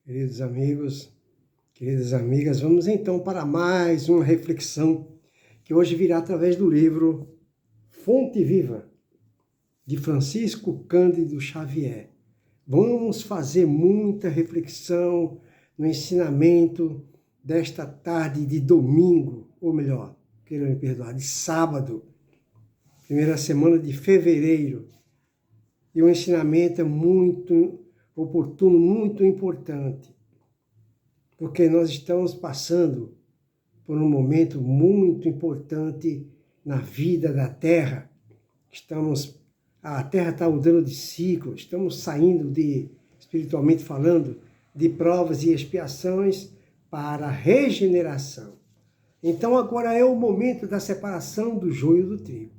Queridos amigos, queridas amigas, vamos então para mais uma reflexão que hoje virá através do livro Fonte Viva, de Francisco Cândido Xavier. Vamos fazer muita reflexão no ensinamento desta tarde de domingo, ou melhor, queiram me perdoar, de sábado, primeira semana de fevereiro. E o ensinamento é muito oportuno, muito importante, porque nós estamos passando por um momento muito importante na vida da Terra. A Terra está mudando de ciclo, estamos saindo espiritualmente falando, de provas e expiações para a regeneração. Então agora é o momento da separação do joio do trigo.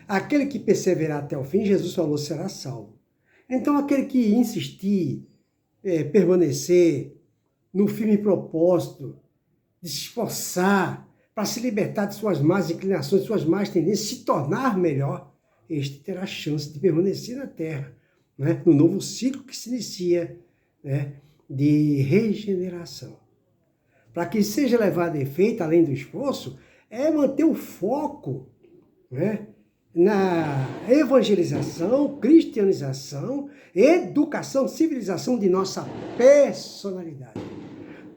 Aquele que perseverar até o fim, Jesus falou, será salvo. Então aquele que insistir, permanecer no firme propósito de se esforçar para se libertar de suas más inclinações, de suas más tendências, se tornar melhor, este terá chance de permanecer na Terra, né? No novo ciclo que se inicia, né? De regeneração. Para que seja levado a efeito, além do esforço, é manter o foco, né? Na evangelização, cristianização, educação, civilização de nossa personalidade.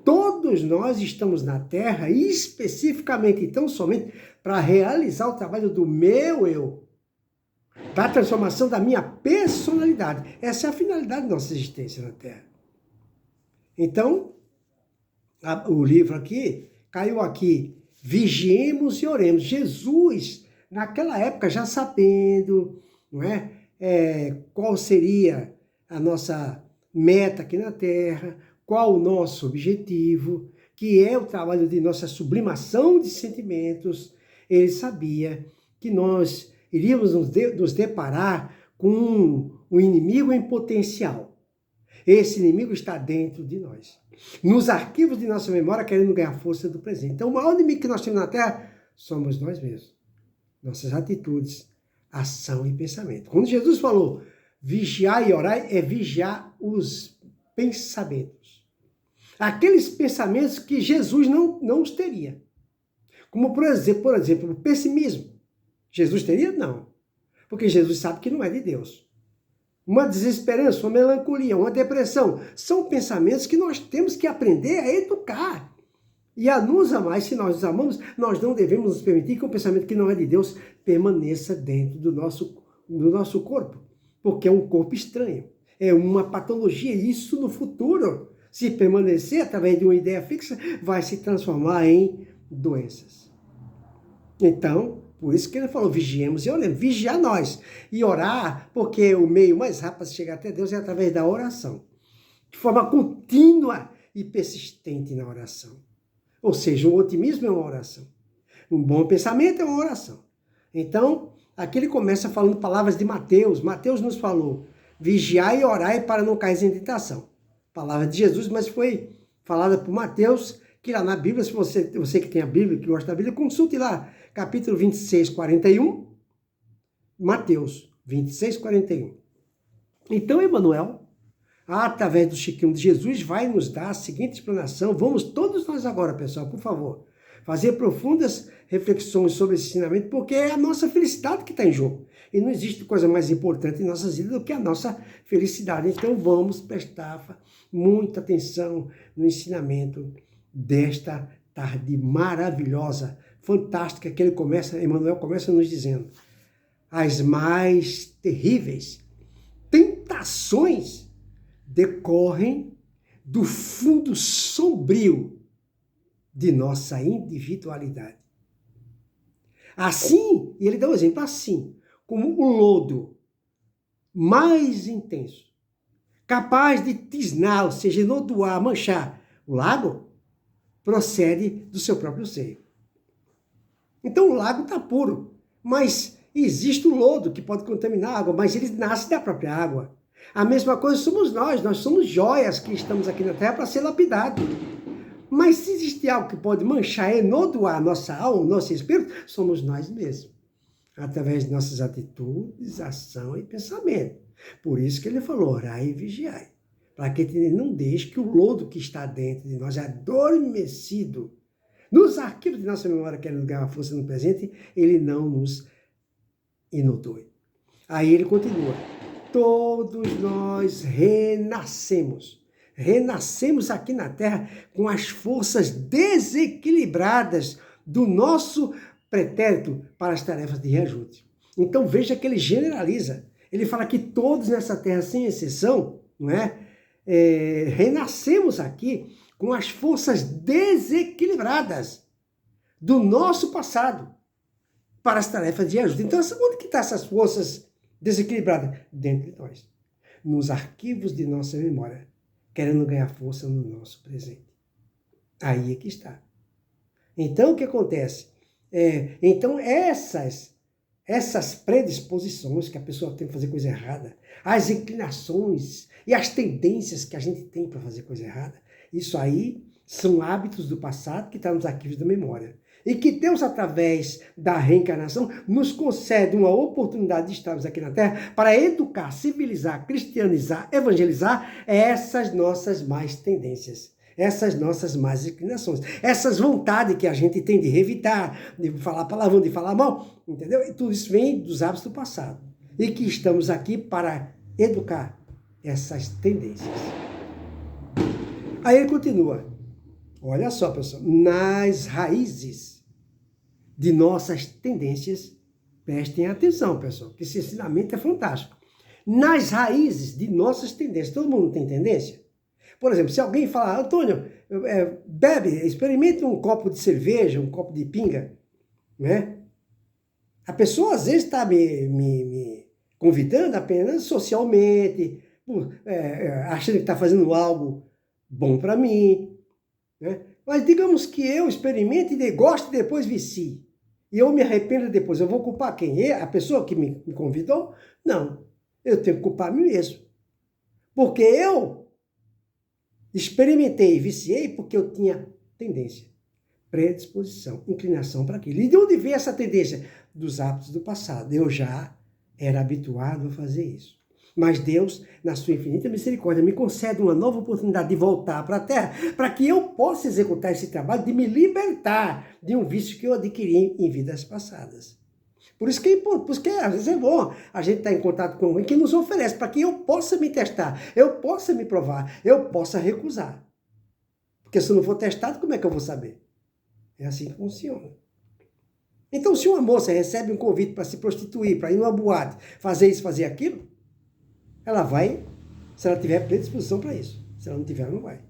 Todos nós estamos na Terra, especificamente, então, somente para realizar o trabalho do meu eu, para a transformação da minha personalidade. Essa é a finalidade da nossa existência na Terra. Então, o livro aqui, caiu aqui, vigiemos e oremos. Jesus, naquela época, já sabendo, não é, qual seria a nossa meta aqui na Terra, qual o nosso objetivo, que é o trabalho de nossa sublimação de sentimentos, ele sabia que nós iríamos nos deparar com um inimigo em potencial. Esse inimigo está dentro de nós, nos arquivos de nossa memória, querendo ganhar força do presente. Então, o maior inimigo que nós temos na Terra somos nós mesmos. Nossas atitudes, ação e pensamento. Quando Jesus falou vigiar e orar, é vigiar os pensamentos. Aqueles pensamentos que Jesus não os teria. Como, por exemplo, o pessimismo. Jesus teria? Não. Porque Jesus sabe que não é de Deus. Uma desesperança, uma melancolia, uma depressão, são pensamentos que nós temos que aprender a educar. E a nos amar, se nós nos amamos, nós não devemos nos permitir que um pensamento que não é de Deus permaneça dentro do nosso corpo. Porque é um corpo estranho. É uma patologia. E isso no futuro, se permanecer através de uma ideia fixa, vai se transformar em doenças. Então, por isso que ele falou, vigiemos e oremos. Vigiar nós. E orar, porque o meio mais rápido de chegar até Deus é através da oração. De forma contínua e persistente na oração. Ou seja, o otimismo é uma oração. Um bom pensamento é uma oração. Então, aqui ele começa falando palavras de Mateus. Mateus nos falou, vigiai e orai para não cair em tentação. Palavra de Jesus, mas foi falada por Mateus, que lá na Bíblia, se você que tem a Bíblia, que gosta da Bíblia, consulte lá, capítulo 26, 41, Mateus 26, 41. Então, Emmanuel, através do Chiquinho de Jesus, vai nos dar a seguinte explanação. Vamos todos nós agora, pessoal, por favor, fazer profundas reflexões sobre esse ensinamento, porque é a nossa felicidade que está em jogo. E não existe coisa mais importante em nossas vidas do que a nossa felicidade. Então vamos prestar muita atenção no ensinamento desta tarde maravilhosa, fantástica, que Emmanuel começa nos dizendo. As mais terríveis tentações decorrem do fundo sombrio de nossa individualidade. Assim, e ele dá um exemplo, assim, como o lodo mais intenso, capaz de tisnar, ou seja, enodoar, manchar o lago, procede do seu próprio seio. Então o lago está puro, mas existe o lodo que pode contaminar a água, mas ele nasce da própria água. A mesma coisa somos nós somos joias que estamos aqui na Terra para ser lapidados. Mas se existe algo que pode manchar, enodoar nossa alma, nosso espírito, somos nós mesmos. Através de nossas atitudes, ação e pensamento. Por isso que ele falou, orai e vigiai. para que não deixe que o lodo que está dentro de nós, adormecido, nos arquivos de nossa memória, querendo ganhar força no presente, ele não nos inundou. Aí ele continua. Todos nós renascemos. Renascemos aqui na Terra com as forças desequilibradas do nosso pretérito para as tarefas de reajuste. Então veja que ele generaliza. Ele fala que todos nessa Terra, sem exceção, não é? Renascemos aqui com as forças desequilibradas do nosso passado para as tarefas de ajuda. Então, onde que estão essas forças desequilibradas? Dentro de nós, nos arquivos de nossa memória, querendo ganhar força no nosso presente. Aí é que está. Então, o que acontece? Então, essas predisposições que a pessoa tem para fazer coisa errada, as inclinações e as tendências que a gente tem para fazer coisa errada, isso aí são hábitos do passado que estão nos arquivos da memória. E que Deus, através da reencarnação, nos concede uma oportunidade de estarmos aqui na Terra para educar, civilizar, cristianizar, evangelizar essas nossas más tendências, essas nossas más inclinações, essas vontades que a gente tem de revidar, de falar palavrão, de falar mal, entendeu? E tudo isso vem dos hábitos do passado. E que estamos aqui para educar essas tendências. Aí ele continua. Olha só, pessoal, nas raízes de nossas tendências, prestem atenção, pessoal, que esse ensinamento é fantástico. Nas raízes de nossas tendências, todo mundo tem tendência? Por exemplo, se alguém falar, Antônio, bebe, experimente um copo de cerveja, um copo de pinga, né? A pessoa às vezes está me convidando apenas socialmente, achando que está fazendo algo bom para mim, né? Mas digamos que eu experimente e goste e depois vicie. E eu me arrependo depois. Eu vou culpar quem? A pessoa que me convidou? Não. Eu tenho que culpar a mim mesmo. Porque eu experimentei e viciei porque eu tinha tendência, predisposição, inclinação para aquilo. E de onde veio essa tendência? Dos hábitos do passado. Eu já era habituado a fazer isso. Mas Deus, na sua infinita misericórdia, me concede uma nova oportunidade de voltar para a Terra, para que eu possa executar esse trabalho de me libertar de um vício que eu adquiri em vidas passadas. Por isso que às vezes é bom a gente estar em contato com alguém que nos oferece, para que eu possa me testar, eu possa me provar, eu possa recusar. Porque se eu não for testado, como é que eu vou saber? É assim que funciona. Então, se uma moça recebe um convite para se prostituir, para ir numa boate, fazer isso, fazer aquilo, ela vai, se ela tiver predisposição para isso. Se ela não tiver, ela não vai.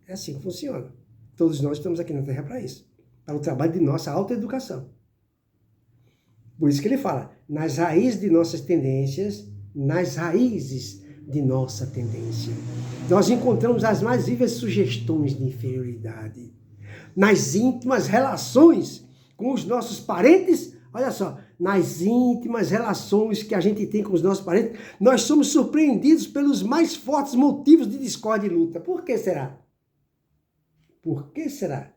É assim que funciona. Todos nós estamos aqui na Terra para isso. Para o trabalho de nossa autoeducação. Por isso que ele fala, nas raízes de nossas tendências, nas raízes de nossa tendência, nós encontramos as mais vivas sugestões de inferioridade. Nas íntimas relações com os nossos parentes, olha só, nas íntimas relações que a gente tem com os nossos parentes, nós somos surpreendidos pelos mais fortes motivos de discórdia e luta. Por que será? Por que será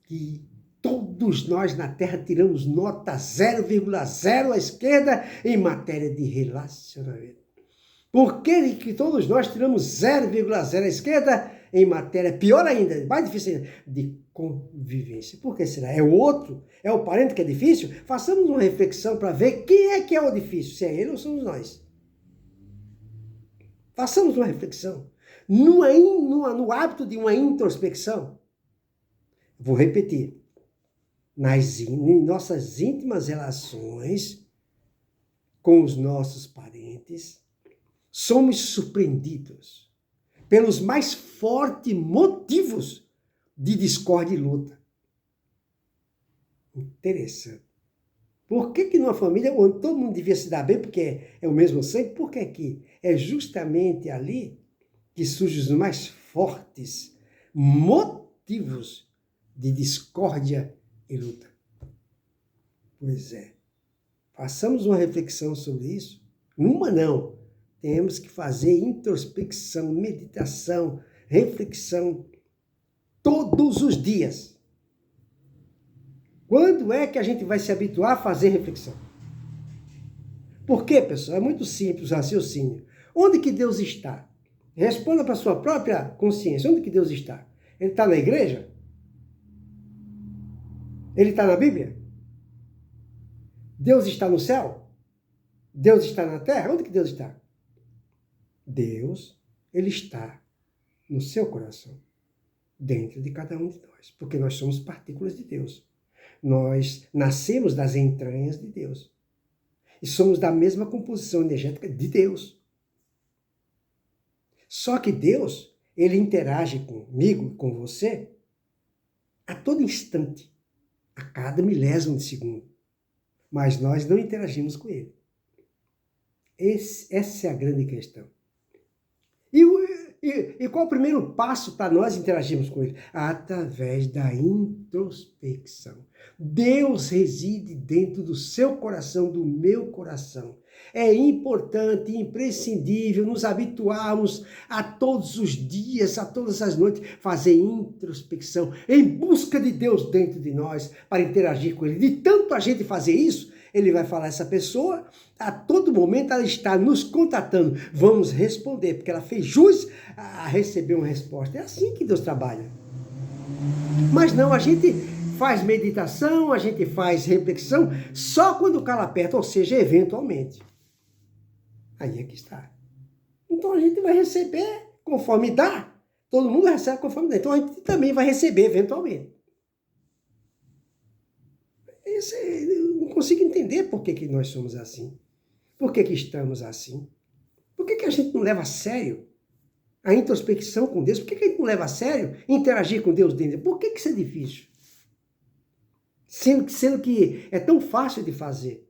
que todos nós na Terra tiramos nota 0,0 à esquerda em matéria de relacionamento? Por que todos nós tiramos 0,0 à esquerda em matéria, pior ainda, mais difícil ainda, de convivência? Por que será? É o outro? É o parente que é difícil? Façamos uma reflexão para ver quem é que é o difícil, se é ele ou somos nós. Façamos uma reflexão. No hábito de uma introspecção. Vou repetir. Em nossas íntimas relações com os nossos parentes, somos surpreendidos pelos mais fortes motivos de discórdia e luta. Interessante. Por que numa família onde todo mundo devia se dar bem, porque é o mesmo sangue, por que aqui? É justamente ali que surgem os mais fortes motivos de discórdia e luta. Pois é. Façamos uma reflexão sobre isso. Uma não. Temos que fazer introspecção, meditação, reflexão todos os dias. Quando é que a gente vai se habituar a fazer reflexão? Por quê, pessoal? É muito simples o raciocínio. Onde que Deus está? Responda para a sua própria consciência. Onde que Deus está? Ele está na igreja? Ele está na Bíblia? Deus está no céu? Deus está na terra? Onde que Deus está? Deus, ele está no seu coração, dentro de cada um de nós, porque nós somos partículas de Deus. Nós nascemos das entranhas de Deus e somos da mesma composição energética de Deus. Só que Deus, ele interage comigo, com você, a todo instante, a cada milésimo de segundo. Mas nós não interagimos com ele. Essa é a grande questão. E qual o primeiro passo para nós interagirmos com ele? Através da introspecção. Deus reside dentro do seu coração, do meu coração. É importante, imprescindível nos habituarmos a todos os dias, a todas as noites, fazer introspecção, em busca de Deus dentro de nós, para interagir com ele. De tanto a gente fazer isso, ele vai falar, essa pessoa, a todo momento ela está nos contatando. Vamos responder, porque ela fez jus a receber uma resposta. É assim que Deus trabalha. Mas não, a gente faz meditação, a gente faz reflexão, só quando o calo aperta, ou seja, eventualmente. Aí é que está. Então a gente vai receber conforme dá. Todo mundo recebe conforme dá. Então a gente também vai receber eventualmente. Eu não consigo entender por que nós somos assim. Por que estamos assim? Por que a gente não leva a sério a introspecção com Deus? Por que a gente não leva a sério interagir com Deus dentro? Por que isso é difícil? Sendo que é tão fácil de fazer.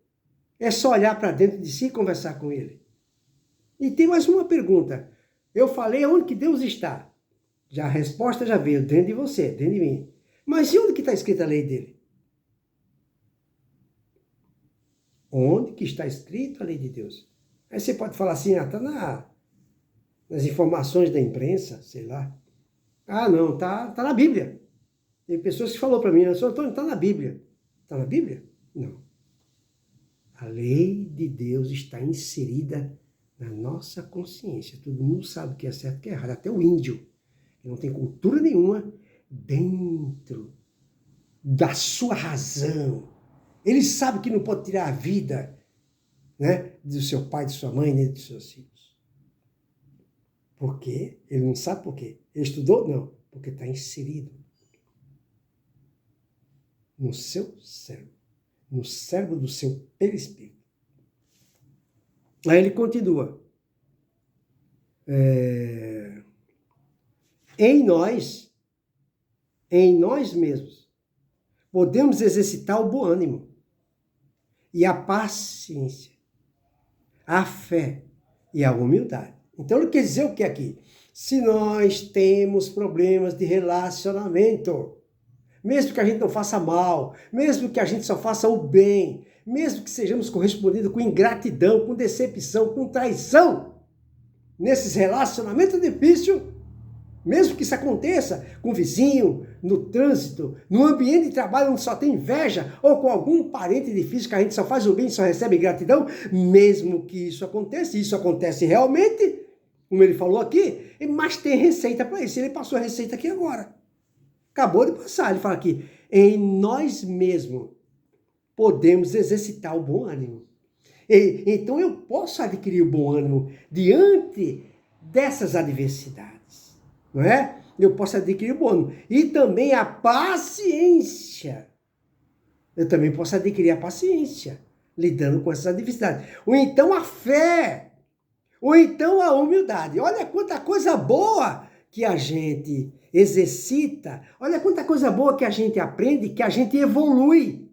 É só olhar para dentro de si e conversar com Ele. E tem mais uma pergunta. Eu falei onde que Deus está. A resposta já veio dentro de você, dentro de mim. Mas e onde que está escrita a lei dele? Onde que está escrito a lei de Deus? Aí você pode falar assim, está nas informações da imprensa, sei lá. Ah, não, tá na Bíblia. Tem pessoas que falaram para mim, Antônio, está na Bíblia. Está na Bíblia? Não. A lei de Deus está inserida na nossa consciência. Todo mundo sabe o que é certo e o que é errado. Até o índio, que não tem cultura nenhuma, dentro da sua razão. Ele sabe que não pode tirar a vida, né, do seu pai, de sua mãe, nem dos seus filhos. Por quê? Ele não sabe por quê. Ele estudou? Não. Porque está inserido no seu cérebro. No cérebro do seu perispírito. Aí ele continua. Em nós mesmos, podemos exercitar o bom ânimo e a paciência, a fé e a humildade. Então ele quer dizer o que aqui? Se nós temos problemas de relacionamento, mesmo que a gente não faça mal, mesmo que a gente só faça o bem, mesmo que sejamos correspondidos com ingratidão, com decepção, com traição, nesses relacionamentos difíceis, mesmo que isso aconteça com o vizinho, no trânsito, no ambiente de trabalho onde só tem inveja, ou com algum parente difícil que a gente só faz o bem e só recebe gratidão, mesmo que isso acontece realmente, como ele falou aqui, mas tem receita para isso. Ele passou a receita aqui agora. Acabou de passar. Ele fala aqui, em nós mesmos podemos exercitar o bom ânimo. Então eu posso adquirir o bom ânimo diante dessas adversidades, não é? Eu posso adquirir o bom ânimo. E também a paciência. Eu também posso adquirir a paciência, lidando com essas adversidades. Ou então a fé. Ou então a humildade. Olha quanta coisa boa que a gente exercita. Olha quanta coisa boa que a gente aprende, que a gente evolui.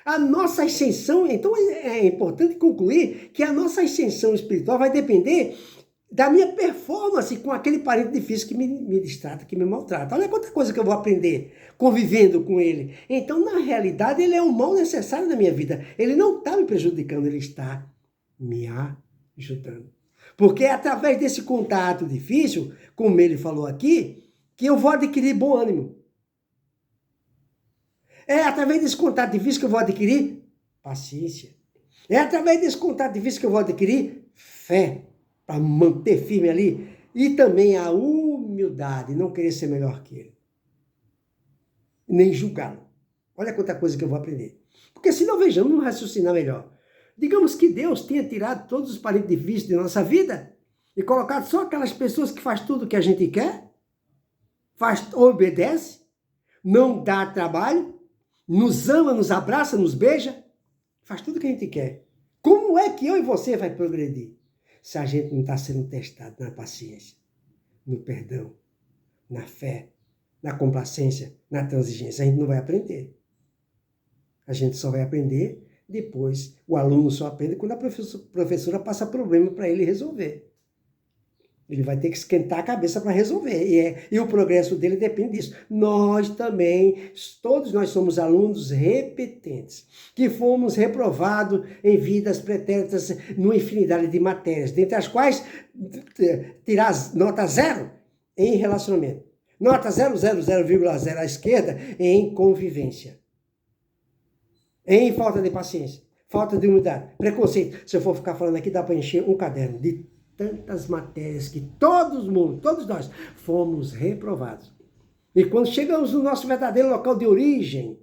A nossa ascensão, então é importante concluir que a nossa ascensão espiritual vai depender da minha performance com aquele parente difícil que me distrata, que me maltrata. Olha quanta coisa que eu vou aprender convivendo com ele. Então, na realidade, ele é um mal necessário na minha vida. Ele não está me prejudicando, ele está me ajudando. Porque é através desse contato difícil, como ele falou aqui, que eu vou adquirir bom ânimo. É através desse contato difícil que eu vou adquirir paciência. É através desse contato difícil que eu vou adquirir fé, para manter firme ali E também a humildade, não querer ser melhor que ele. Nem julgá-lo. Olha quanta coisa que eu vou aprender. Porque senão, vejamos, vamos raciocinar melhor. Digamos que Deus tenha tirado todos os parentes difíceis de nossa vida e colocado só aquelas pessoas que faz tudo o que a gente quer, obedece, não dá trabalho, nos ama, nos abraça, nos beija, faz tudo o que a gente quer. Como é que eu e você vai progredir se a gente não está sendo testado na paciência, no perdão, na fé, na complacência, na transigência? A gente não vai aprender. A gente só vai aprender depois. O aluno só aprende quando a professora passa problema para ele resolver. Ele vai ter que esquentar a cabeça para resolver. E o progresso dele depende disso. Nós também, todos nós somos alunos repetentes, que fomos reprovados em vidas pretéritas numa infinidade de matérias, dentre as quais tirar nota 0 em relacionamento. Nota 0,0 à esquerda em convivência. Em falta de paciência, falta de humildade, preconceito. Se eu for ficar falando aqui, dá para encher um caderno de tantas matérias que todos nós fomos reprovados. E quando chegamos no nosso verdadeiro local de origem,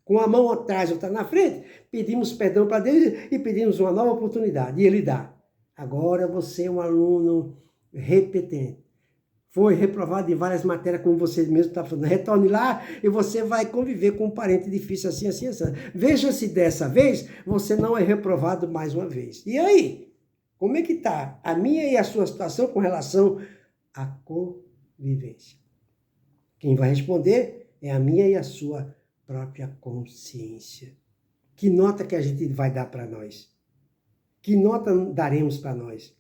com a mão atrás, outra na frente, pedimos perdão para Deus e pedimos uma nova oportunidade. E Ele dá. Agora você é um aluno repetente. Foi reprovado em várias matérias, como você mesmo está falando. Retorne lá e você vai conviver com um parente difícil assim, assim, assim. Veja se dessa vez você não é reprovado mais uma vez. E aí? Como é que está a minha e a sua situação com relação à convivência? Quem vai responder é a minha e a sua própria consciência. Que nota que a gente vai dar para nós? Que nota daremos para nós?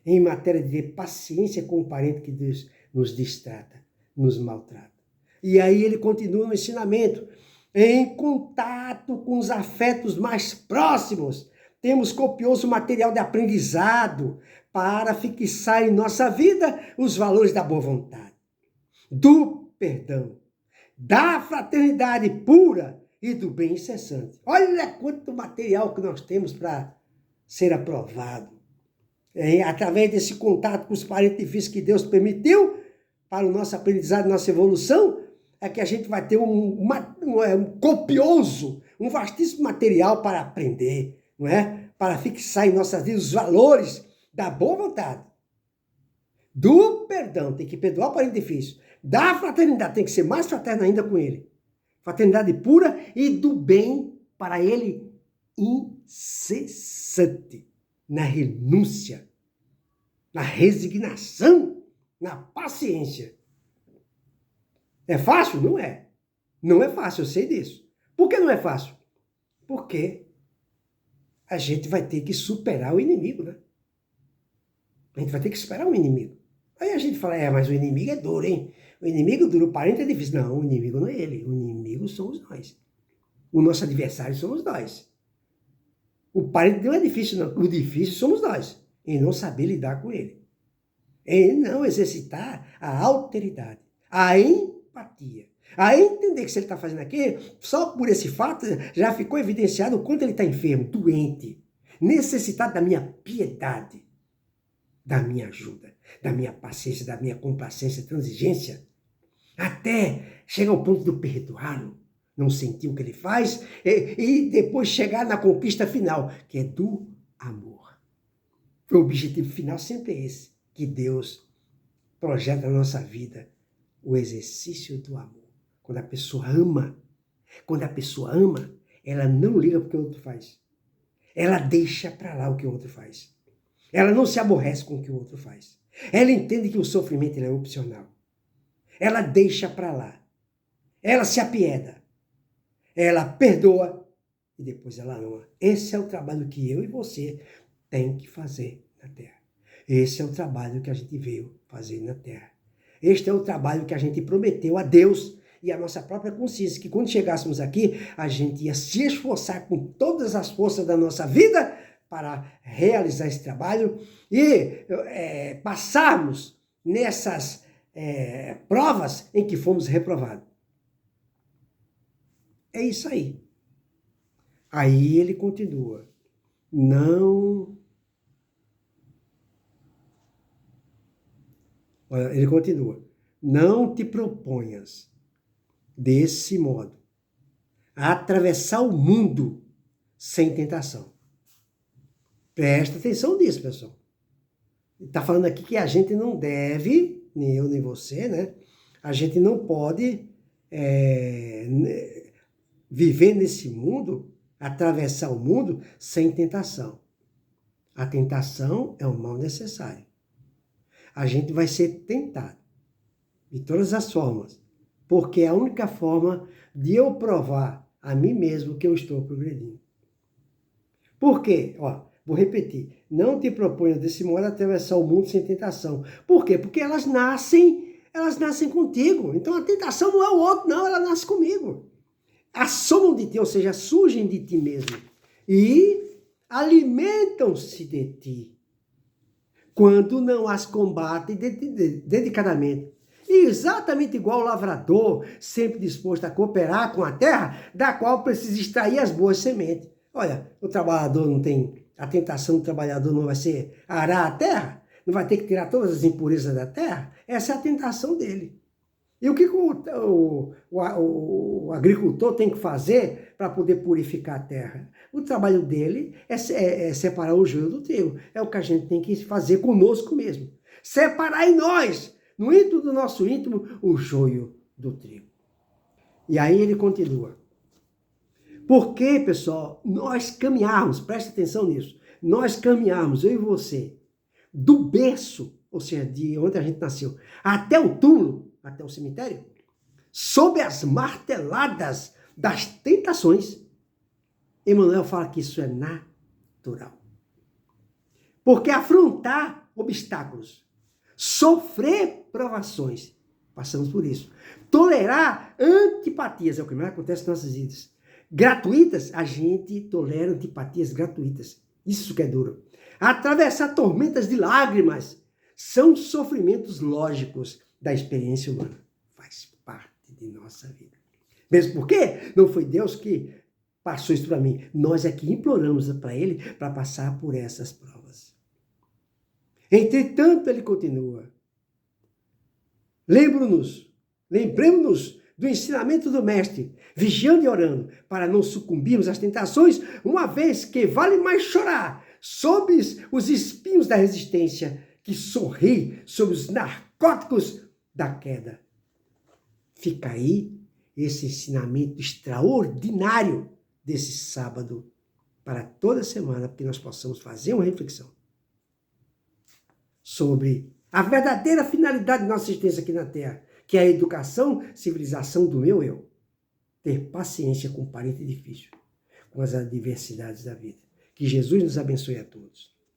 Em matéria de paciência com o parente que Deus nos distrata, nos maltrata. E aí ele continua no ensinamento. Em contato com os afetos mais próximos, temos copioso material de aprendizado para fixar em nossa vida os valores da boa vontade, do perdão, da fraternidade pura e do bem incessante. Olha quanto material que nós temos para ser aprovado. Através desse contato com os parentes difíceis que Deus permitiu para o nosso aprendizado, nossa evolução, é que a gente vai ter um copioso, um vastíssimo material para aprender, não é? Para fixar em nossas vidas os valores da boa vontade, do perdão, tem que perdoar o parente difícil, da fraternidade, tem que ser mais fraterno ainda com ele, fraternidade pura e do bem para ele incessante, na renúncia, na resignação, na paciência. É fácil? Não é. Não é fácil, eu sei disso. Por que não é fácil? Porque a gente vai ter que superar o inimigo, né? A gente vai ter que superar o inimigo. Aí a gente fala, mas o inimigo é duro, hein? O inimigo duro, o parente é difícil. Não, o inimigo não é ele. O inimigo somos nós. O nosso adversário somos nós. O parente não é difícil, não. O difícil somos nós. Em não saber lidar com ele. Em não exercitar a alteridade, a empatia, a entender que se ele está fazendo aquilo, só por esse fato já ficou evidenciado o quanto ele está enfermo, doente, necessitado da minha piedade, da minha ajuda, da minha paciência, da minha complacência, transigência, até chegar ao ponto de eu perdoá-lo, não sentir o que ele faz e depois chegar na conquista final, que é do amor. O objetivo final sempre é esse, que Deus projeta na nossa vida, o exercício do amor. Quando a pessoa ama, ela não liga para o que o outro faz. Ela deixa para lá o que o outro faz. Ela não se aborrece com o que o outro faz. Ela entende que o sofrimento é opcional. Ela deixa para lá. Ela se apieda. Ela perdoa e depois ela ama. Esse é o trabalho que eu e você tem que fazer na Terra. Esse é o trabalho que a gente veio fazer na Terra. Este é o trabalho que a gente prometeu a Deus e a nossa própria consciência, que quando chegássemos aqui, a gente ia se esforçar com todas as forças da nossa vida para realizar esse trabalho e passarmos nessas provas em que fomos reprovados. É isso aí. Aí ele continua. Não Olha, ele continua. Não te proponhas, desse modo, a atravessar o mundo sem tentação. Presta atenção nisso, pessoal. Está falando aqui que a gente não deve, nem eu nem você, né? A gente não pode viver nesse mundo, atravessar o mundo sem tentação. A tentação é um mal necessário. A gente vai ser tentado de todas as formas, porque é a única forma de eu provar a mim mesmo que eu estou progredindo. Por quê? Ó, vou repetir. Não te proponha desse modo atravessar o mundo sem tentação. Por quê? Porque elas nascem contigo. Então a tentação não é o outro, não, ela nasce comigo. Assomam de ti, ou seja, surgem de ti mesmo. E alimentam-se de ti. Quando não as combatem dedicadamente. E exatamente igual o lavrador, sempre disposto a cooperar com a terra, da qual precisa extrair as boas sementes. Olha, o trabalhador não tem, a tentação do trabalhador não vai ser arar a terra? Não vai ter que tirar todas as impurezas da terra? Essa é a tentação dele. E o que o agricultor tem que fazer para poder purificar a terra? O trabalho dele é separar o joio do trigo. É o que a gente tem que fazer conosco mesmo. Separar em nós, no íntimo do nosso íntimo, o joio do trigo. E aí ele continua. Porque, pessoal, nós caminharmos, preste atenção nisso, nós caminharmos, eu e você, do berço, ou seja, de onde a gente nasceu, até o túmulo, até o cemitério, sob as marteladas das tentações. Emmanuel fala que isso é natural. Porque afrontar obstáculos, sofrer provações, passamos por isso, tolerar antipatias, é o que mais acontece nas nossas vidas. Gratuitas, a gente tolera antipatias gratuitas. Isso que é duro. Atravessar tormentas de lágrimas são sofrimentos lógicos da experiência humana. Faz parte de nossa vida. Mesmo porque não foi Deus que passou isso para mim. Nós é que imploramos para Ele para passar por essas provas. Entretanto, ele continua. Lembremos-nos do ensinamento do Mestre, vigiando e orando, para não sucumbirmos às tentações, uma vez que vale mais chorar sob os espinhos da resistência que sorrir sob os narcóticos da queda. Fica aí esse ensinamento extraordinário desse sábado para toda semana, que nós possamos fazer uma reflexão sobre a verdadeira finalidade de nossa existência aqui na Terra, que é a educação, civilização do meu eu. Ter paciência com o parente difícil, com as adversidades da vida. Que Jesus nos abençoe a todos.